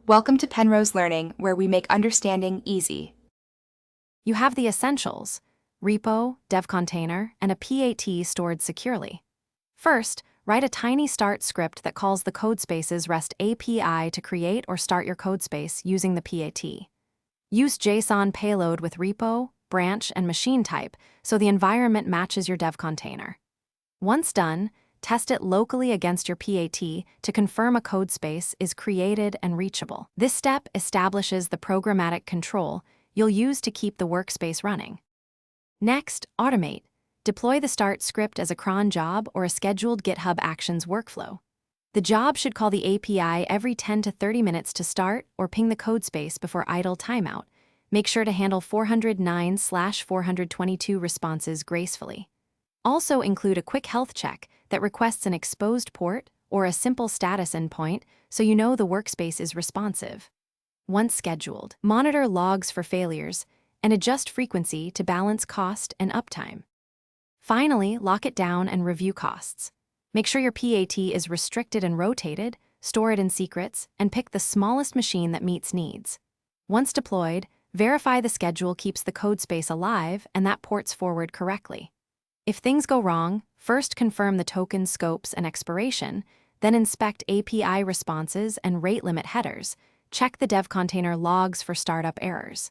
Welcome to Penrose Learning, where we make understanding easy. You have the essentials: repo, dev container, and a PAT stored securely. First, write a tiny start script that calls the Codespaces REST API to create or start your codespace using the PAT. Use JSON payload with repo, branch, and machine type so the environment matches your dev container. Once done, test it locally against your PAT to confirm a codespace is created and reachable. This step establishes the programmatic control you'll use to keep the workspace running. Next, automate. Deploy the start script as a cron job or a scheduled GitHub Actions workflow. The job should call the API every 10 to 30 minutes to start or ping the codespace before idle timeout. Make sure to handle 409/422 responses gracefully. Also include a quick health check that requests an exposed port or a simple status endpoint so you know the workspace is responsive. Once scheduled, monitor logs for failures and adjust frequency to balance cost and uptime. Finally, lock it down and review costs. Make sure your PAT is restricted and rotated, store it in secrets, and pick the smallest machine that meets needs. Once deployed, verify the schedule keeps the codespace alive and that ports forward correctly. If things go wrong, first confirm the token scopes and expiration, then inspect API responses and rate limit headers. Check the dev container logs for startup errors.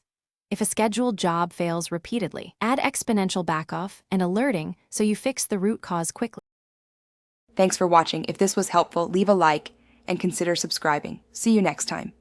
If a scheduled job fails repeatedly, add exponential backoff and alerting so you fix the root cause quickly. Thanks for watching. If this was helpful, leave a like and consider subscribing. See you next time.